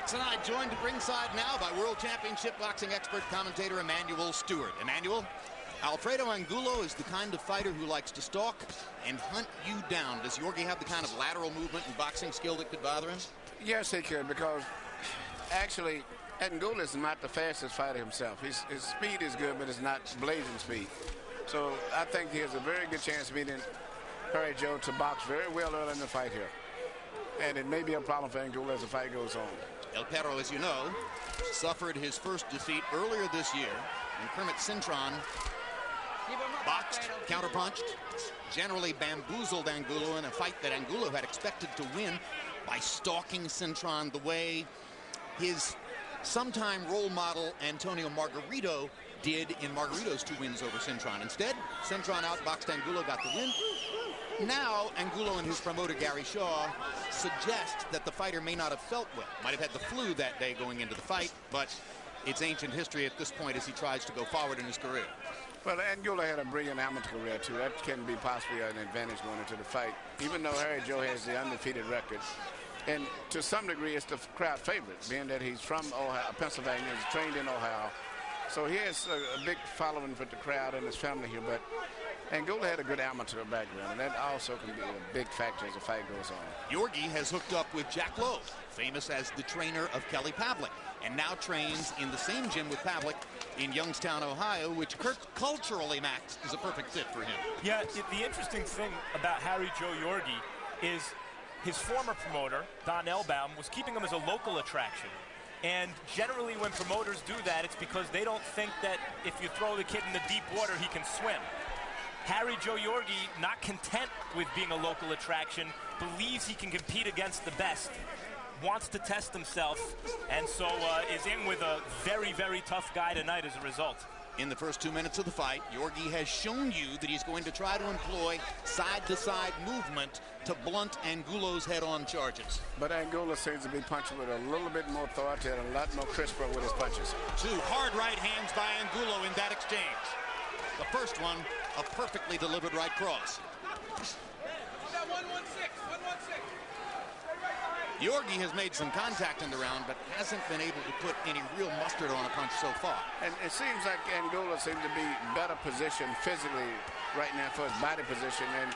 Tonight, joined at ringside now by World Championship boxing expert commentator Emmanuel Stewart. Emmanuel, Alfredo Angulo is the kind of fighter who likes to stalk and hunt you down. Does Yorgey have the kind of lateral movement and boxing skill that could bother him? Yes, he could, because actually Angulo is not the fastest fighter himself. His speed is good, but it's not blazing speed. So I think he has a very good chance of beating Harry Joe to box very well early in the fight here. And it may be a problem for Angulo as the fight goes on. El Perro, as you know, suffered his first defeat earlier this year when Kermit Cintron boxed, counterpunched, generally bamboozled Angulo in a fight that Angulo had expected to win by stalking Cintron the way his sometime role model Antonio Margarito did in Margarito's 2 wins over Cintron. Instead, Cintron outboxed Angulo, got the win. Now, Angulo and his promoter, Gary Shaw, suggest that the fighter may not have felt well. Might have had the flu that day going into the fight, but it's ancient history at this point as he tries to go forward in his career. Well, Angulo had a brilliant amateur career, too. That can be possibly an advantage going into the fight, even though Harry Joe has the undefeated record. And to some degree, it's the crowd favorite, being that he's from Ohio, Pennsylvania, he's trained in Ohio. So he has a big following with the crowd and his family here, but Angulo had a good amateur background, and that also can be a big factor as the fight goes on. Yorgey has hooked up with Jack Lowe, famous as the trainer of Kelly Pavlik, and now trains in the same gym with Pavlik in Youngstown, Ohio, which culturally, Max, is a perfect fit for him. Yeah, the interesting thing about Harry Joe Yorgey is his former promoter, Don Elbaum, was keeping him as a local attraction. And generally when promoters do that, it's because they don't think that if you throw the kid in the deep water, he can swim. Harry Joe Yorgey, not content with being a local attraction, believes he can compete against the best, wants to test himself, and so is in with a very, very tough guy tonight as a result. In the first 2 minutes of the fight, Yorgey has shown you that he's going to try to employ side-to-side movement to blunt Angulo's head-on charges. But Angulo seems to be punching with a little bit more authority and a lot more crisper with his punches. 2 hard right hands by Angulo in that exchange. The first one, a perfectly delivered right cross. Yorgey has made some contact in the round, but hasn't been able to put any real mustard on a punch so far. And it seems like Angulo seems to be better positioned physically right now for his body position. And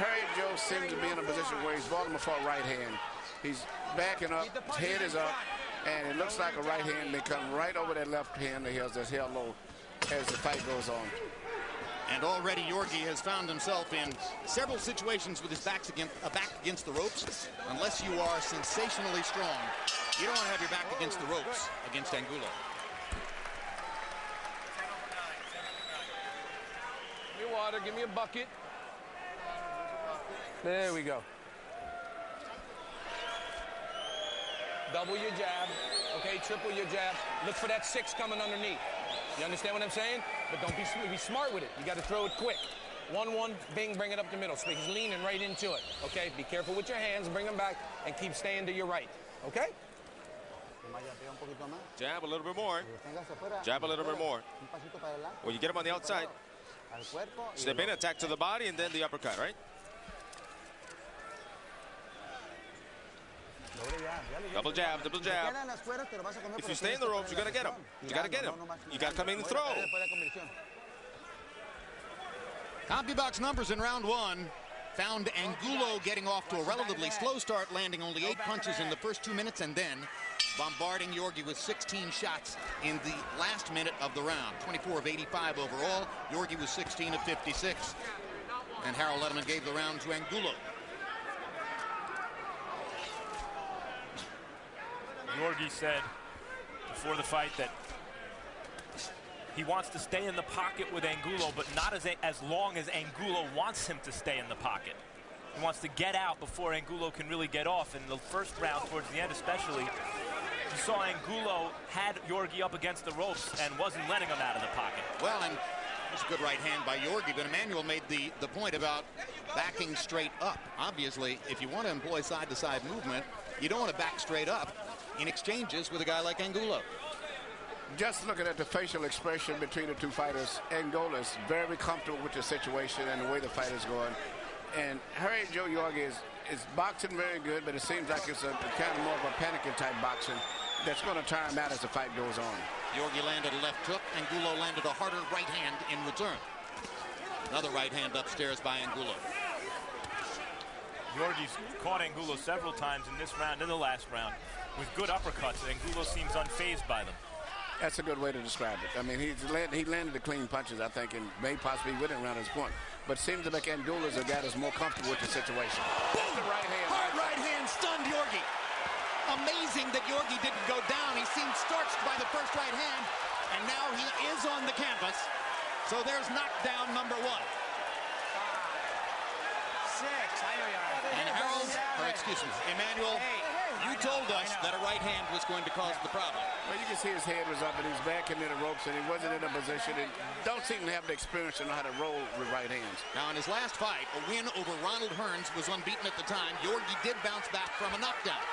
Harry Joe seems to be in a position where he's brought him a far right hand. He's backing up, his head is up, and it looks like a right hand may come right over that left hand that he has that's held low as the fight goes on. And already Yorgey has found himself in several situations with his back against the ropes. Unless you are sensationally strong, you don't want to have your back against the ropes against Angulo. Give me water, give me a bucket. There we go. Double your jab, okay, triple your jab. Look for that 6 coming underneath. You understand what I'm saying? But don't be smart with it. You got to throw it quick. 1-1, bing, bring it up the middle. So he's leaning right into it, okay? Be careful with your hands, bring them back, and keep staying to your right, okay? Jab a little bit more. Jab a little bit more. Well, you get him on the outside. Step in, attack to the body, and then the uppercut, right? Double jab, double jab. If you stay in the ropes, you're going to get him. You got to get him. You got to come in and throw. CompuBox numbers in round 1 found Angulo getting off to a relatively slow start, landing only 8 punches in the first 2 minutes, and then bombarding Yorgey with 16 shots in the last minute of the round. 24 of 85 overall. Yorgey was 16 of 56. And Harold Letterman gave the round to Angulo. Yorgey said before the fight that he wants to stay in the pocket with Angulo, but not as long as Angulo wants him to stay in the pocket. He wants to get out before Angulo can really get off. In the first round, towards the end especially, you saw Angulo had Yorgey up against the ropes and wasn't letting him out of the pocket. Well, and it's a good right hand by Yorgey, but Emmanuel made the point about backing straight up. Obviously, if you want to employ side-to-side movement, you don't want to back straight up in exchanges with a guy like Angulo. Just looking at the facial expression between the two fighters, Angulo is very comfortable with the situation and the way the fight is going. And Harry Joe Yorgey is boxing very good, but it seems like it's a kind of more of a panicking type boxing that's going to tire him out as the fight goes on. Yorgey landed a left hook. Angulo landed a harder right hand in return. Another right hand upstairs by Angulo. Yorgey's caught Angulo several times in this round, in the last round, with good uppercuts. Angulo seems unfazed by them. That's a good way to describe it. I mean, he landed the clean punches, I think, and may possibly win it around his point. But seems to make Angulo's a guy that's more comfortable with the situation. That's the right hand. Hard right hand stunned Yorgey. Amazing that Yorgey didn't go down. He seemed starched by the first right hand, and now he is on the canvas. So there's knockdown number 1. 6. And Harold, or excuse me, Emmanuel, you told us that a right hand was going to cause the problem. Well, you can see his head was up and he was backing into the ropes and he wasn't in a position and don't seem to have the experience to know how to roll with right hands. Now, in his last fight, a win over Ronald Hearns was unbeaten at the time. Yorgey did bounce back from a knockdown.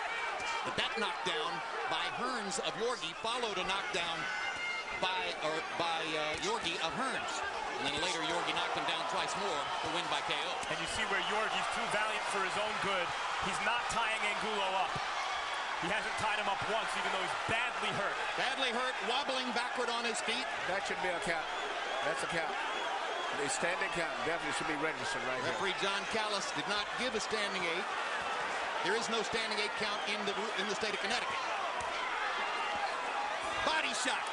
But that knockdown by Hearns of Yorgey followed a knockdown by Yorgey of Hearns. And then later, Yorgey knocked him down twice more to win by KO. And you see where Yorgey's too valiant for his own good. He's not tying Angulo up. He hasn't tied him up once, even though he's badly hurt. Badly hurt, wobbling backward on his feet. That should be a count. That's a count. The standing count definitely should be registered right here. Referee John Callis did not give a standing 8. There is no standing 8 count in the state of Connecticut. Body shot.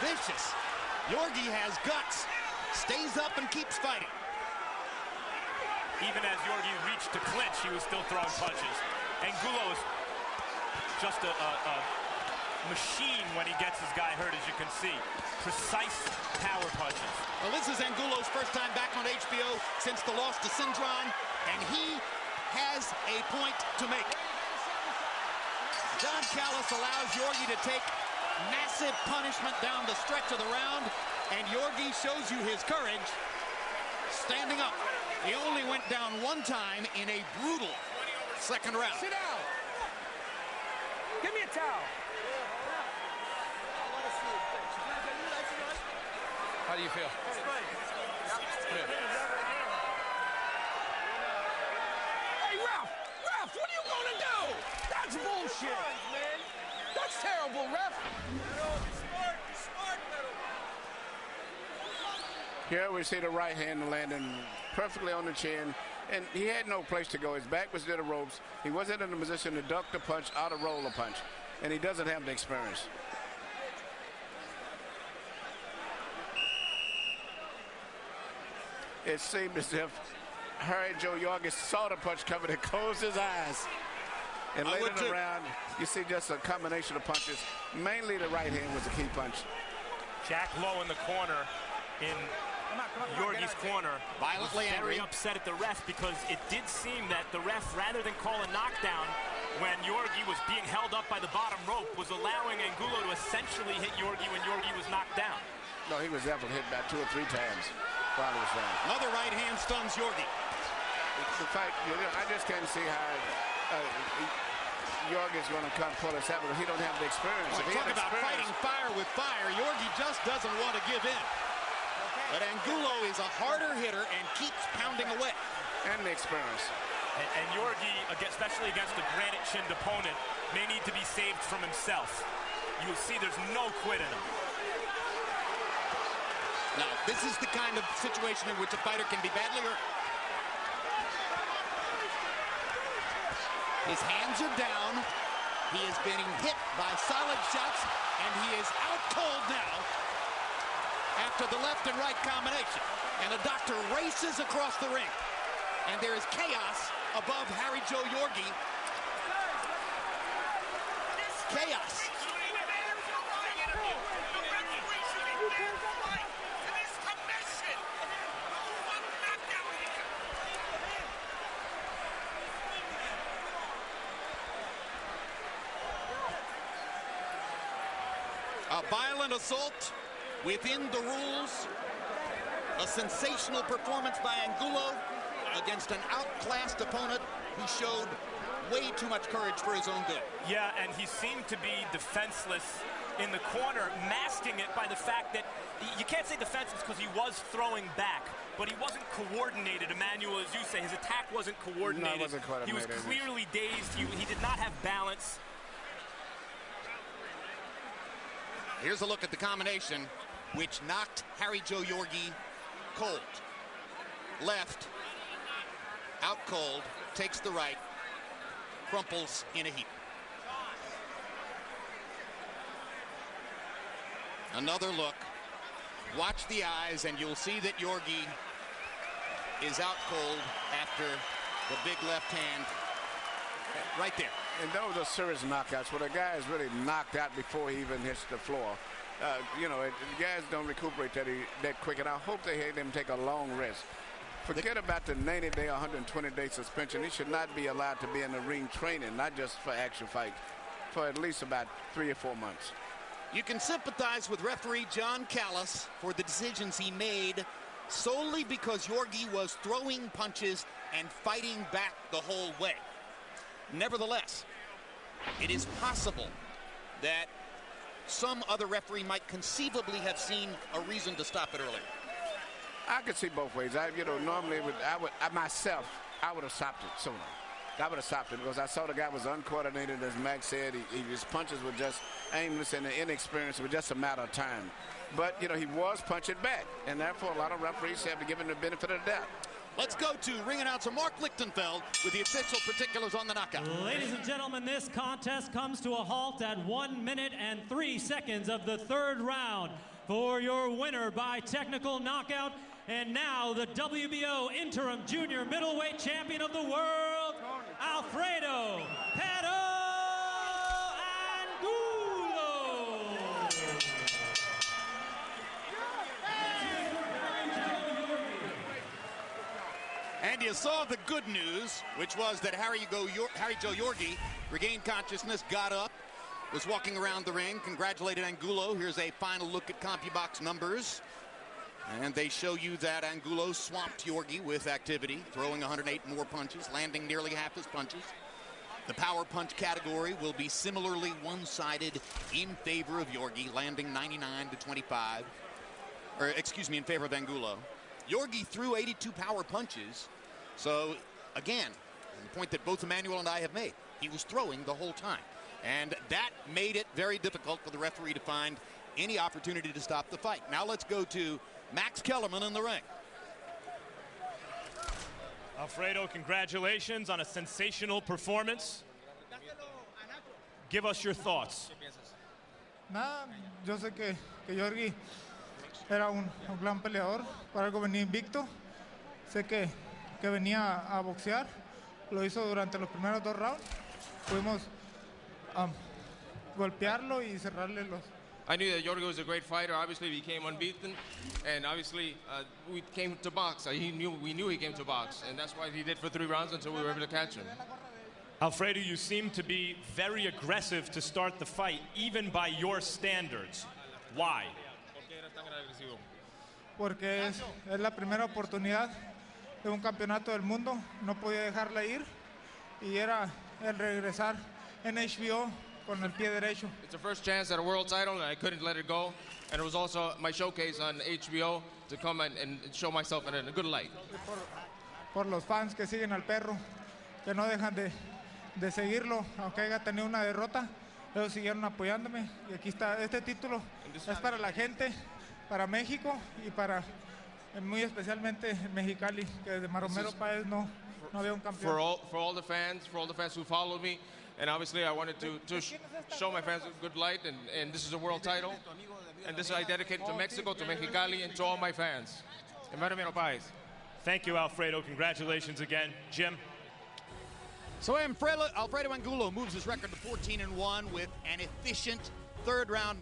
Vicious. Yorgey has guts. Stays up and keeps fighting. Even as Yorgey reached to clinch, he was still throwing punches. Angulo is just a machine when he gets his guy hurt, as you can see. Precise power punches. Well, this is Angulo's first time back on HBO since the loss to Cintron, and he has a point to make. John Callis allows Yorgey to take massive punishment down the stretch of the round, and Yorgey shows you his courage standing up. He only went down one time in a brutal second round. Sit down. Give me a towel. How do you feel? Good. Hey, Ref, what are you gonna do? That's bullshit. That's terrible, Ref. Here we see the right hand landing perfectly on the chin, and he had no place to go. His back was to the ropes. He wasn't in a position to duck the punch, out of roll the punch, and he doesn't have the experience. It seemed as if Harry Joe Yorgey saw the punch coming and closed his eyes. And later in the round, you see just a combination of punches. Mainly the right hand was the key punch. Jack Lowe in the corner, in Yorgey's corner, violently very angry. upset at the ref because it did seem that the ref, rather than call a knockdown when Yorgey was being held up by the bottom rope, was allowing Angulo to essentially hit Yorgey when Yorgey was knocked down. No, he was definitely hit about 2 or 3 times while he was down. Another right hand stuns Yorgey. The fight, I just can't see how Yorgey's going to come pull us out because he don't have the experience. Well, talk about fighting fire with fire. Yorgey just doesn't want to give in. But Angulo is a harder hitter and keeps pounding away. And the experience. And Yorgey, especially against a granite-chinned opponent, may need to be saved from himself. You'll see there's no quit in him. Now, this is the kind of situation in which a fighter can be badly hurt. His hands are down. He is being hit by solid shots, and he is out cold now after the left and right combination. And the doctor races across the ring. And there is chaos above Harry Joe Yorgey. Chaos. A violent assault within the rules. A sensational performance by Angulo against an outclassed opponent who showed way too much courage for his own good. Yeah, and he seemed to be defenseless in the corner, masking it by the fact that you can't say defenseless because he was throwing back, but he wasn't coordinated. Emmanuel, as you say, his attack wasn't coordinated. No, it wasn't coordinated. He was clearly dazed. He did not have balance. Here's a look at the combination, which knocked Harry Joe Yorgey cold. Left, out cold, takes the right, crumples in a heap. Another look. Watch the eyes, and you'll see that Yorgey is out cold after the big left hand right there. And those are serious knockouts where the guy is really knocked out before he even hits the floor. You know, the guys don't recuperate that quick, and I hope they had him take a long rest. Forget about the 90-day, 120-day suspension. He should not be allowed to be in the ring training, not just for action fights, for at least about 3 or 4 months. You can sympathize with referee John Callis for the decisions he made solely because Yorgey was throwing punches and fighting back the whole way. Nevertheless, it is possible that some other referee might conceivably have seen a reason to stop it earlier. I could see both ways. Normally I myself would have stopped it sooner. I would have stopped it because I saw the guy was uncoordinated, as Max said. His punches were just aimless and inexperienced. It was just a matter of time. But, you know, he was punching back, and therefore a lot of referees have to give him the benefit of the doubt. Let's go to ring announcer Mark Lichtenfeld with the official particulars on the knockout. Ladies and gentlemen, this contest comes to a halt at 1 minute and 3 seconds of the third round. For your winner by technical knockout, and now the WBO interim junior middleweight champion of the world, Alfredo Angulo. And you saw the good news, which was that Harry Joe Yorgey regained consciousness, got up, was walking around the ring, congratulated Angulo. Here's a final look at CompuBox numbers. And they show you that Angulo swamped Yorgey with activity, throwing 108 more punches, landing nearly half his punches. The power punch category will be similarly one-sided in favor of Yorgey, landing 99 to 25. Or, excuse me, in favor of Angulo. Yorgey threw 82 power punches. So, again, the point that both Emmanuel and I have made, he was throwing the whole time. And that made it very difficult for the referee to find any opportunity to stop the fight. Now let's go to Max Kellerman in the ring. Alfredo, congratulations on a sensational performance. Give us your thoughts. Nada, yo sé que Yorgey era un gran peleador, por algo venía invicto. Sé que venía a boxear, lo hizo durante los primeros 2 rounds. Pudimos golpearlo y cerrarle los. I knew that Yorgey was a great fighter. Obviously, he came unbeaten, and obviously we came to box. We knew he came to box, and that's what he did for 3 rounds until we were able to catch him. Alfredo, you seem to be very aggressive to start the fight, even by your standards. Why? Porque es la primera oportunidad de un campeonato del mundo. No podía dejarla ir y era el regresar en HBO con el pie derecho. It's the first chance at a world title, and I couldn't let it go. And it was also my showcase on HBO to come and show myself in a good light. Por los fans que siguen al perro, que no dejan de seguirlo, aunque haya tenido una derrota, ellos siguieron apoyándome. Y aquí está, este título es para la gente, para México y para, muy especialmente Mexicali, que desde Maromero Páez no había un campeón. For all the fans who followed me. And obviously, I wanted to show my fans a good light, and this is a world title. And this I dedicate to Mexico, to Mexicali, and to all my fans. Thank you, Alfredo. Congratulations again. Jim? So Alfredo Angulo moves his record to 14-1 with an efficient third round